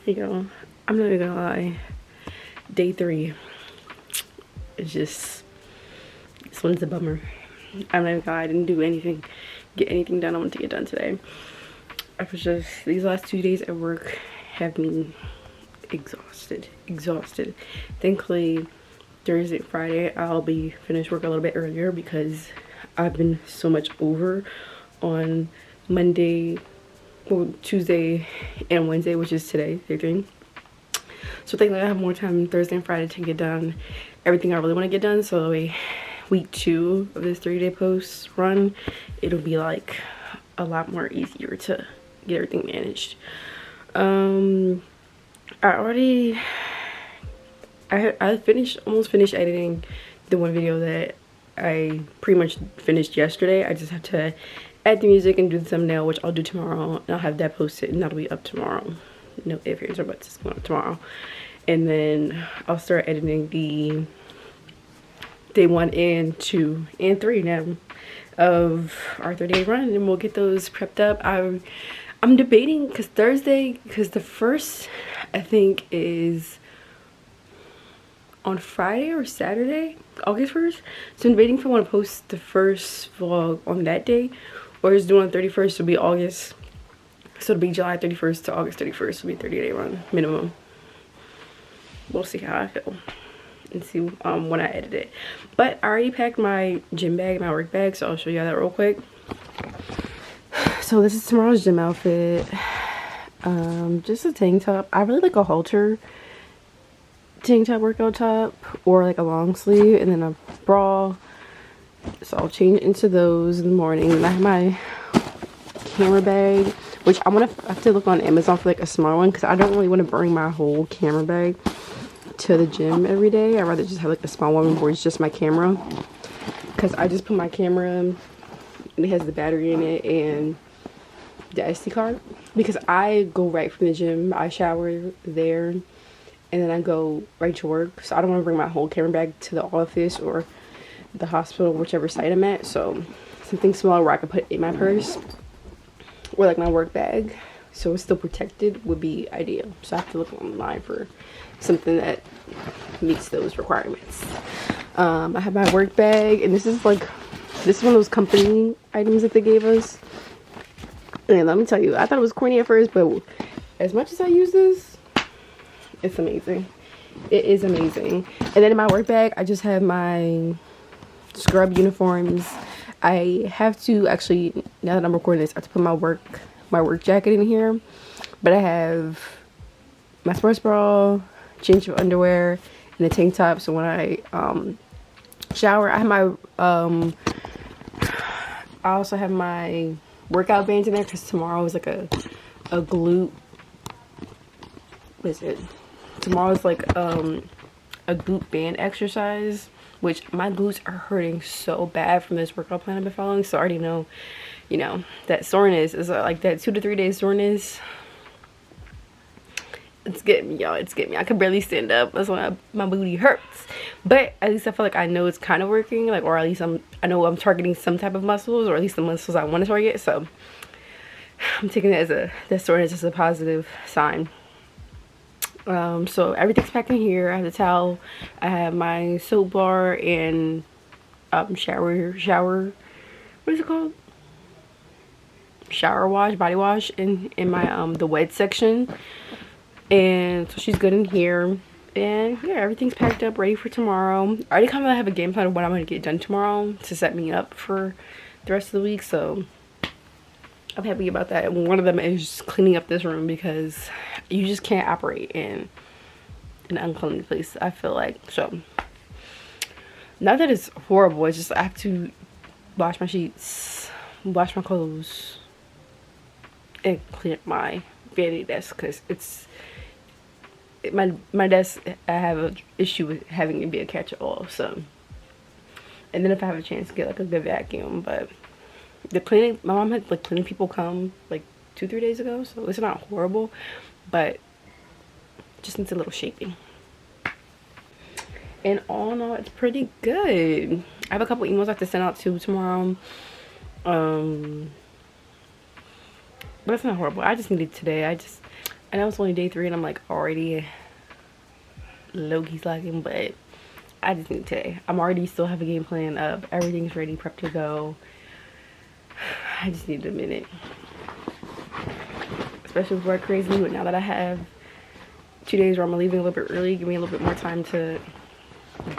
You know, I'm not even gonna lie. Day 3. It's just, this one's a bummer. I'm not even gonna lie, I didn't do anything, get anything done I want to get done today. I was just, these last 2 days at work have me exhausted. Thankfully, Thursday and Friday, I'll be finished work a little bit earlier because I've been so much over on Monday, well, Tuesday and Wednesday, which is today, day 3. So thankfully I have more time Thursday and Friday to get done everything I really want to get done. So week 2 of this 3-day post run, it'll be like a lot more easier to get everything managed. I almost finished editing the one video that I pretty much finished yesterday. I just have to add the music and do the thumbnail, which I'll do tomorrow, and I'll have that posted and that'll be up tomorrow. No ifs, ands, or buts, it's going up tomorrow. And then I'll start editing the day 1 and 2 and 3 now of our 30-day run, and we'll get those prepped up. I'm debating because Thursday, because the first I think is on Friday or Saturday, August 1st. So I'm debating if I want to post the first vlog on that day or just do it on 31st. It'll be August, so it'll be July 31st to August 31st. It'll be a 30-day run minimum. We'll see how I feel and see when I edit it. But I already packed my gym bag, my work bag, so I'll show you that real quick. So this is tomorrow's gym outfit. Just a tank top. I really like a halter tank top, workout top, or like a long sleeve, and then a bra. So I'll change into those in the morning. And I have my camera bag, which I have to look on Amazon for like a small one because I don't really want to bring my whole camera bag to the gym every day. I'd rather just have like a small one where it's just my camera, because I just put my camera in, and it has the battery in it and the SD card, because I go right from the gym, I shower there, and then I go right to work. So I don't want to bring my whole camera bag to the office or the hospital, whichever site I'm at. So something small where I can put in my purse or like my work bag so it's still protected would be ideal. So I have to look online for something that meets those requirements. I have my work bag, and this is one of those company items that they gave us. And let me tell you, I thought it was corny at first, but as much as I use this, it's amazing. It is amazing. And then in my work bag, I just have my scrub uniforms. I have to actually, now that I'm recording this, I have to put my work jacket in here. But I have my sports bra, change of underwear, and a tank top. So when I shower, I have my I also have my workout bands in there because tomorrow is like a glute. What is it? Tomorrow's like a glute band exercise, which my glutes are hurting so bad from this workout plan I've been following. So I already know, you know, that soreness is like that 2 to 3 days soreness. It's getting me, y'all. It's getting me. I can barely stand up. That's why my booty hurts. But at least I feel like I know it's kind of working. Like, or at least I know I'm targeting some type of muscles, or at least the muscles I want to target. So I'm taking it as that soreness as a positive sign. So everything's packed in here. I have the towel. I have my soap bar and shower. What is it called? Shower wash, body wash in my the wet section. And so she's good in here, and yeah, everything's packed up, ready for tomorrow. I already kind of have a game plan of what I'm going to get done tomorrow to set me up for the rest of the week, so I'm happy about that. And one of them is just cleaning up this room, because you just can't operate in an unclean place, I feel like. So not that it's horrible, it's just I have to wash my sheets, wash my clothes, and clean up my vanity desk, because my desk, I have an issue with having it be a catch-all. So, and then if I have a chance to get like a good vacuum. But the cleaning, my mom had like cleaning people come like 2-3 days ago, so it's not horrible, but just needs a little shaping. And all in all, it's pretty good. I have a couple emails I have to send out to tomorrow, but it's not horrible. I just need it today. I I know it's only day 3 and I'm like already low-key slacking, but I just need today. I'm already still have a game plan of everything's ready, prep to go. I just need a minute. Especially with work crazy, but now that I have 2 days where I'm leaving a little bit early, give me a little bit more time to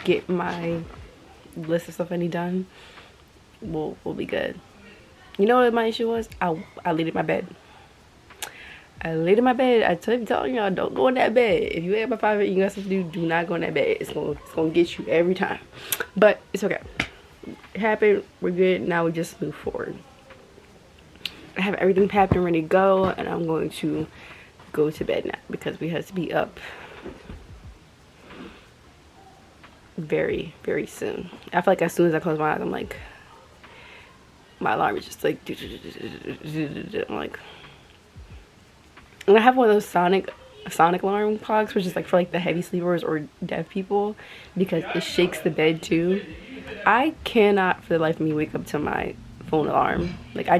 get my list of stuff I need done. We'll be good. You know what my issue was? I laid in my bed. I laid in my bed. I telling y'all, don't go in that bed. If you ain't by 5 you got something to do not go in that bed. It's gonna get you every time. But it's okay. It happened. We're good. Now we just move forward. I have everything packed and ready to go, and I'm going to go to bed now because we have to be up very, very soon. I feel like as soon as I close my eyes, I'm like, my alarm is just like, I'm like, and I have one of those sonic alarm clocks, which is like for like the heavy sleepers or deaf people, because it shakes the bed too. I cannot for the life of me wake up to my phone alarm. Like I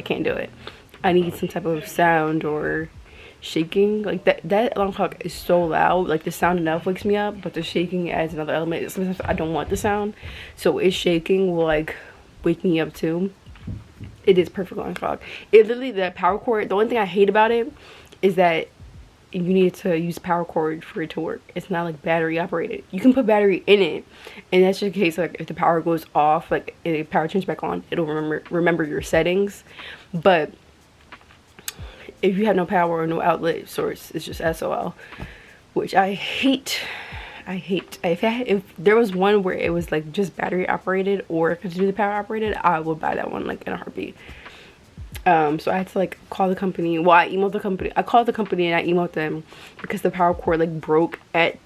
can't do it. I need some type of sound or shaking. Like that alarm clock is so loud. Like the sound enough wakes me up, but the shaking adds another element. Sometimes I don't want the sound, so it's shaking will like wake me up too. It is perfect alarm clock. It literally, that power cord, the only thing I hate about it is that you need to use power cord for it to work. It's not like battery operated. You can put battery in it, and that's just the case. Like if the power goes off, like if the power turns back on, it'll remember your settings. But if you have no power or no outlet source, it's just SOL, which I hate. If there was one where it was like just battery operated or could do the power operated, I would buy that one like in a heartbeat. So I had to like call the company. Well, I emailed the company. I called the company and I emailed them because the power cord like broke at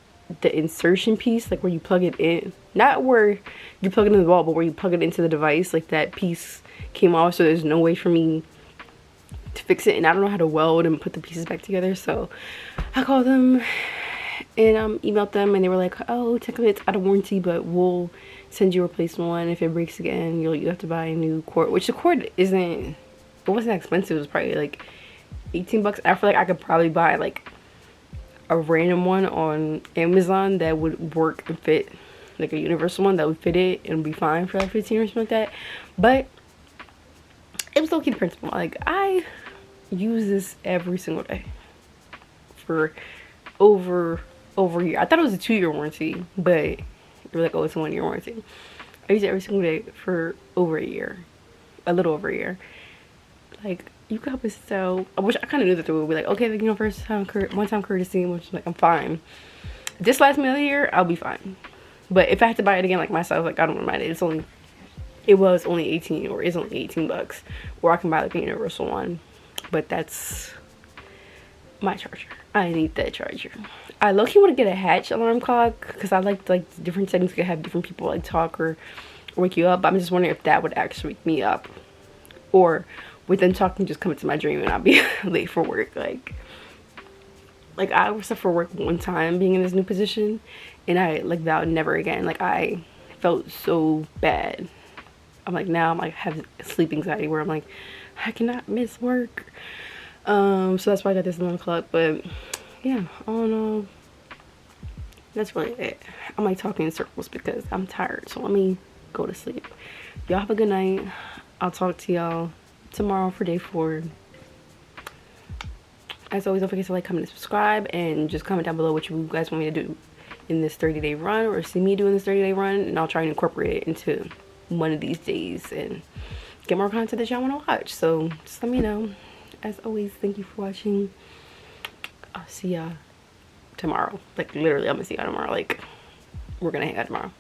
the insertion piece, like where you plug it in, not where you plug it in the wall, but where you plug it into the device. Like that piece came off, so there's no way for me to fix it, and I don't know how to weld and put the pieces back together. So I called them and emailed them, and they were like, oh, technically it's out of warranty, but we'll send you a replacement one. If it breaks again, you have to buy a new cord, which the cord wasn't expensive. It was probably like 18 bucks. I feel like I could probably buy like a random one on Amazon that would work and fit, like a universal one that would fit it and be fine for like 15 or something like that. But it was low-key the principle. Like I use this every single day for over a year. I thought it was a 2-year warranty, but they were like, oh, it's a 1-year warranty. I use it every single day for over a year, a little over a year. Like, you got me. So I wish I kind of knew that they would be like, okay, like, you know, one time courtesy, which like I'm fine. If this lasts me another year, I'll be fine. But if I have to buy it again, like myself, like I don't mind it. It was only 18, or is only 18 bucks, or I can buy like a universal one. But that's my charger. I need that charger. I low-key want to get a hatch alarm clock because I like different settings could have different people like talk or wake you up. But I'm just wondering if that would actually wake me up, or with them talking just come into my dream and I'll be late for work. Like I was up for work one time being in this new position, and I like vowed never again. Like I felt so bad. I'm like, now I'm like have sleep anxiety where I'm like, I cannot miss work. So that's why I got this alarm clock. But yeah, I don't know. That's really it. I'm like talking in circles because I'm tired. So let me go to sleep. Y'all have a good night. I'll talk to y'all tomorrow for day 4. As always, don't forget to like, comment, and subscribe, and just comment down below what you guys want me to do in this 30-day run, or see me doing this 30-day run, and I'll try and incorporate it into one of these days and get more content that y'all want to watch. So just let me know. As always, thank you for watching. I'll see y'all tomorrow. Like literally, I'm gonna see y'all tomorrow. Like we're gonna hang out tomorrow.